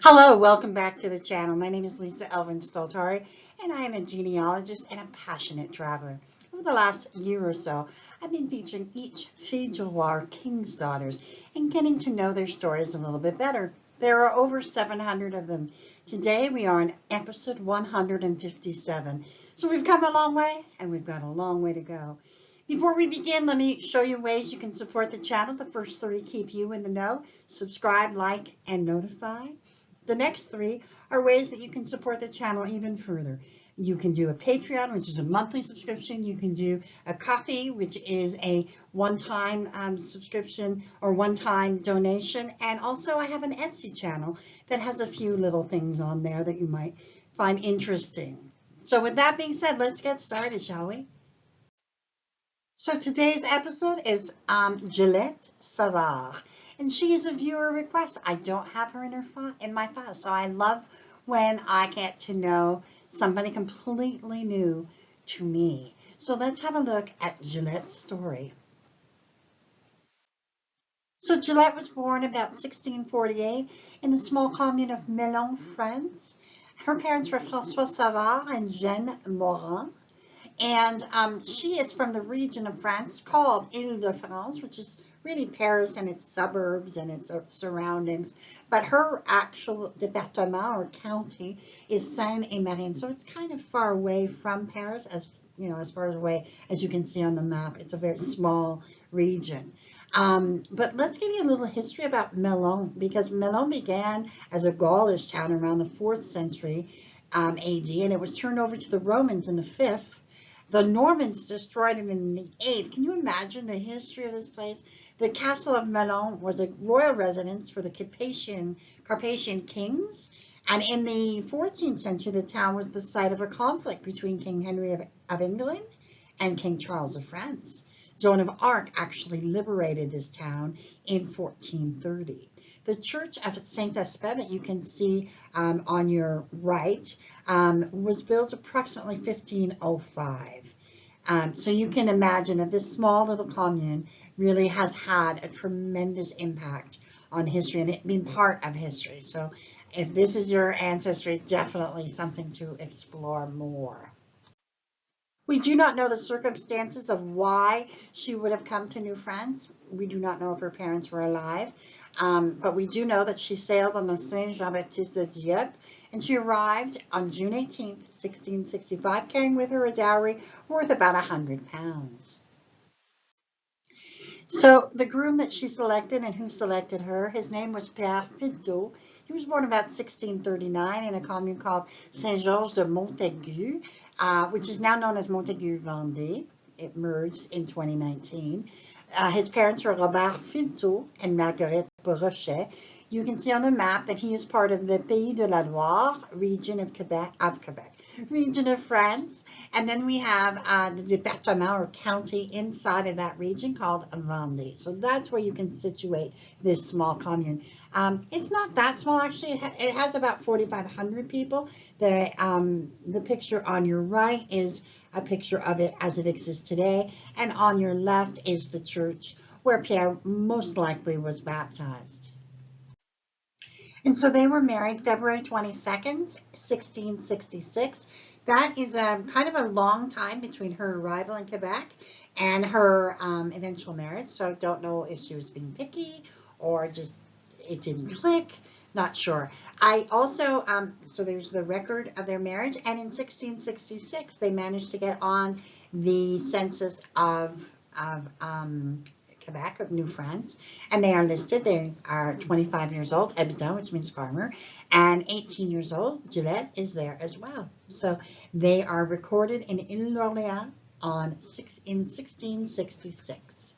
Hello, welcome back to the channel. My name is Lisa Elvin Stoltari, and I am a genealogist and a passionate traveler. Over the last year or so, I've been featuring each fille du roi king's daughters and getting to know their stories a little bit better. There are over 700 of them. Today we are on episode 157. So we've come a long way, and we've got a long way to go. Before we begin, let me show you ways you can support the channel. The first three keep you in the know: subscribe, like, and notify. The next three are ways that you can support the channel even further. You can do a Patreon, which is a monthly subscription. You can do a Ko-fi, which is a one-time subscription or one-time donation. And also I have an Etsy channel that has a few little things on there that you might find interesting. So with that being said, let's get started, shall we? So today's episode is Gillette Savard, and she is a viewer request. I don't have her in my file, so I love when I get to know somebody completely new to me. So let's have a look at Gillette's story. So Gillette was born about 1648 in the small commune of Melun, France. Her parents were François Savard and Jeanne Morin. And she is from the region of France called Île-de-France, which is really Paris and its suburbs and its surroundings. But her actual département or county is Seine-et-Marne. So it's kind of far away from Paris, as far away as you can see on the map. It's a very small region. But let's give you a little history about Melun, because Melun began as a Gaulish town around the 4th century AD, and it was turned over to the Romans in the 5th. The Normans destroyed it in the 8th. Can you imagine the history of this place? The castle of Melun was a royal residence for the Carpathian kings. And in the 14th century, the town was the site of a conflict between King Henry of England and King Charles of France. Joan of Arc actually liberated this town in 1430. The Church of Saint Aspect that you can see on your right was built approximately 1505. So you can imagine that this small little commune really has had a tremendous impact on history and it been part of history. So if this is your ancestry, definitely something to explore more. We do not know the circumstances of why she would have come to New France. We do not know if her parents were alive, but we do know that she sailed on the Saint Jean-Baptiste de Dieppe, and she arrived on June 18th, 1665, carrying with her a dowry worth about £100. So the groom that she selected and who selected her, his name was Père Fidot. He was born about 1639 in a commune called Saint-Georges de Montaigu, which is now known as Montaigu-Vendée. It merged in 2019. His parents were Robert Fidot and Marguerite Brochet. You can see on the map that he is part of the Pays de la Loire region of Quebec, region of France. And then we have the département or county inside of that region called Vendée. So that's where you can situate this small commune. It's not that small, actually. It has about 4,500 people. The picture on your right is a picture of it as it exists today. And on your left is the church where Pierre most likely was baptized. And so they were married February 22nd, 1666. That is kind of a long time between her arrival in Quebec and her eventual marriage. So I don't know if she was being picky or just it didn't click. Not sure. I also, so there's the record of their marriage. And in 1666, they managed to get on the census of Quebec, of New France, and they are listed. They are 25 years old, habitant, which means farmer, and 18 years old, Gillette, is there as well. So they are recorded in Île-d'Orléans in 1666.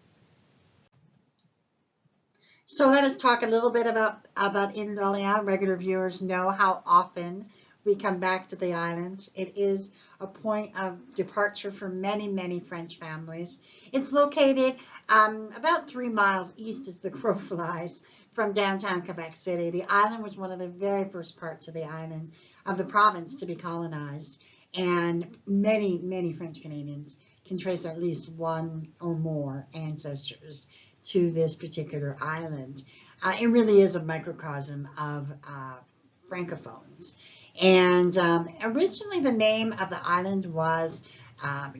So let us talk a little bit about Île-d'Orléans. Regular viewers know how often we come back to the island. It is a point of departure for many, many French families. It's located about 3 miles east as the crow flies from downtown Quebec City. The island was one of the very first parts of the province to be colonized. And many, many French Canadians can trace at least one or more ancestors to this particular island. It really is a microcosm of francophones. And originally the name of the island was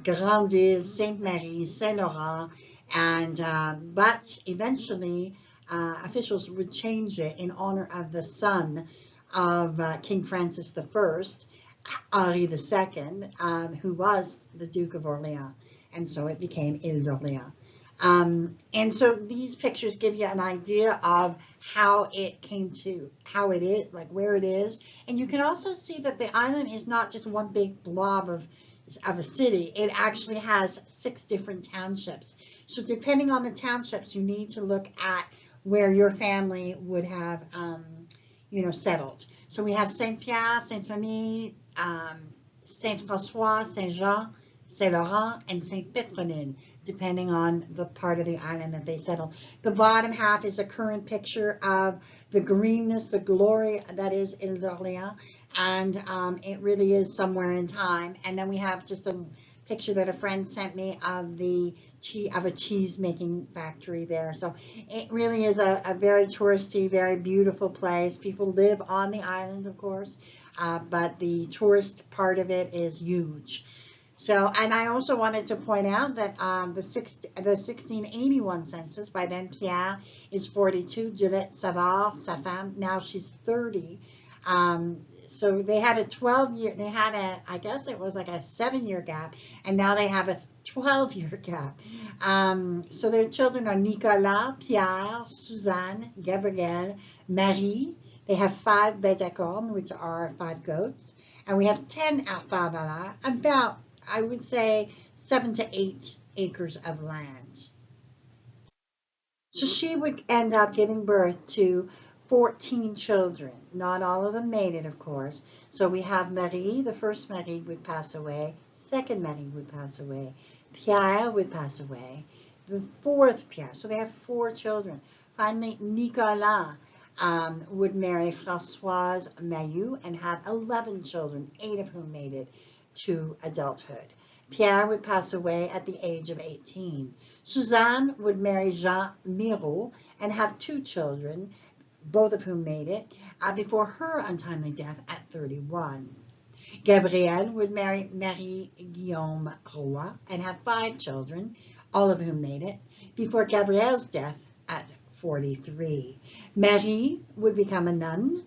Grande, Sainte Marie, Saint Laurent, and but eventually officials would change it in honor of the son of King Francis I, Henri II, who was the Duke of Orleans, and so it became Ile d'Orléans. And so these pictures give you an idea of how it came to, how it is, like where it is. And you can also see that the island is not just one big blob of a city. It actually has 6 different townships. So depending on the townships, you need to look at where your family would have, settled. So we have Saint-Pierre, Saint-Famille, Saint-François, Saint-Jean, Saint Laurent, and Saint Petronille, depending on the part of the island that they settled. The bottom half is a current picture of the greenness, the glory that is Ile d'Orléans, and it really is somewhere in time. And then we have just a picture that a friend sent me of a cheese making factory there. So it really is a very touristy, very beautiful place. People live on the island, of course, but the tourist part of it is huge. So, and I also wanted to point out that the 1681 census, by then Pierre is 42, Gillette, Savard, sa femme, now she's 30. So they had a 12-year, I guess it was like a 7-year gap, and now they have a 12-year gap. So their children are Nicolas, Pierre, Suzanne, Gabrielle, Marie. They have 5 bêtes à cornes, which are 5 goats, and we have 10 alfar, about, I would say, 7 to 8 acres of land. So she would end up giving birth to 14 children. Not all of them made it, of course. So we have Marie, the first Marie would pass away, second Marie would pass away, Pierre would pass away, the 4th Pierre. So they have 4 children. Finally, Nicolas would marry Françoise Mailloux and have 11 children, 8 of whom made it to adulthood. Pierre would pass away at the age of 18. Suzanne would marry Jean Miraut and have 2 children, both of whom made it, before her untimely death at 31. Gabrielle would marry Marie-Guillaume Roy and have 5 children, all of whom made it, before Gabrielle's death at 43. Marie would become a nun,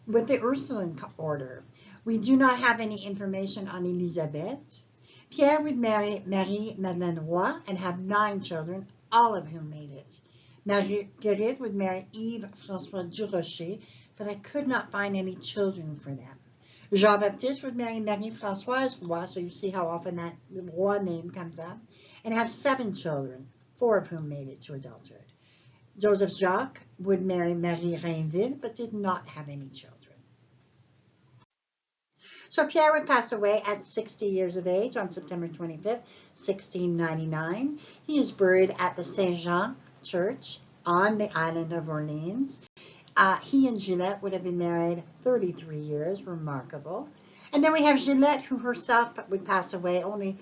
with the Ursuline order. We do not have any information on Elisabeth. Pierre would marry Marie-Madeleine Roy and have 9 children, all of whom made it. Marguerite would marry Yves-François Durocher, but I could not find any children for them. Jean-Baptiste would marry Marie-Françoise Roy, so you see how often that Roy name comes up, and have 7 children, 4 of whom made it to adulthood. Joseph Jacques would marry Marie Rainville, but did not have any children. So Pierre would pass away at 60 years of age on September 25th, 1699. He is buried at the Saint-Jean Church on the island of Orleans. He and Gillette would have been married 33 years, remarkable. And then we have Gillette, who herself would pass away only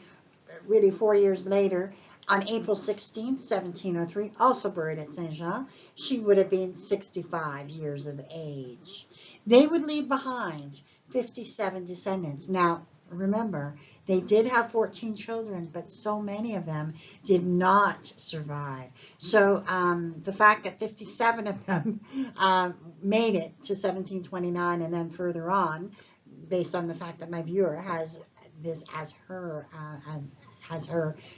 really 4 years later on April 16, 1703, also buried at Saint-Jean. She would have been 65 years of age. They would leave behind 57 descendants. Now, remember, they did have 14 children, but so many of them did not survive. So the fact that 57 of them made it to 1729 and then further on, based on the fact that my viewer has this as her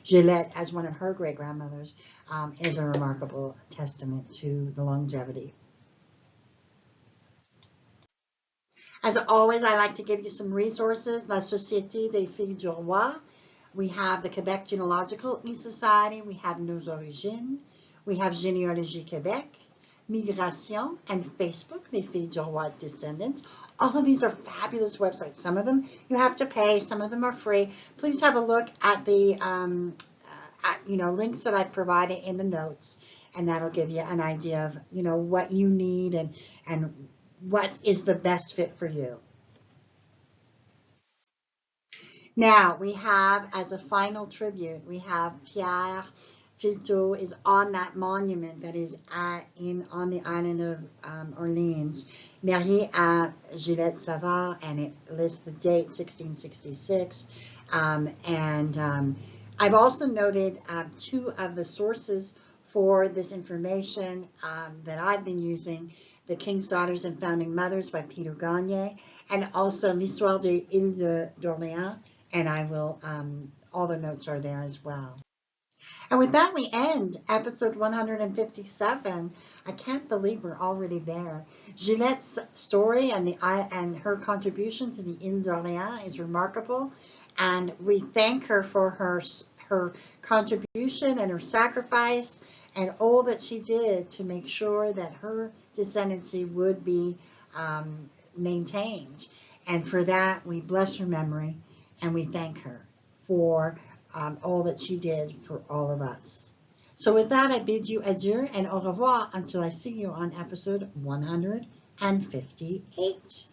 Gillette as one of her great-grandmothers, is a remarkable testament to the longevity. As always, I like to give you some resources. La Société des Filles du Roi. We have the Quebec Genealogical Society. We have Nos Origines. We have Généalogie Québec, Migration, and Facebook, Les Filles du Roi Descendants. All of these are fabulous websites. Some of them you have to pay. Some of them are free. Please have a look at the links that I've provided in the notes, and that'll give you an idea of what you need and what is the best fit for you. Now we have, as a final tribute, we have Pierre photo is on that monument that is on the island of Orleans, marié à Gillette Savard, and it lists the date 1666. I've also noted two of the sources for this information that I've been using: The King's Daughters and Founding Mothers by Peter Gagne, and also L'Histoire de l'Île d'Orléans, and I will, all the notes are there as well. And with that, we end episode 157. I can't believe we're already there. Gillette's story and her contribution to the Île d'Orléans is remarkable, and we thank her for her contribution and her sacrifice and all that she did to make sure that her descendancy would be maintained. And for that, we bless her memory and we thank her for all that she did for all of us. So with that, I bid you adieu and au revoir until I see you on episode 158.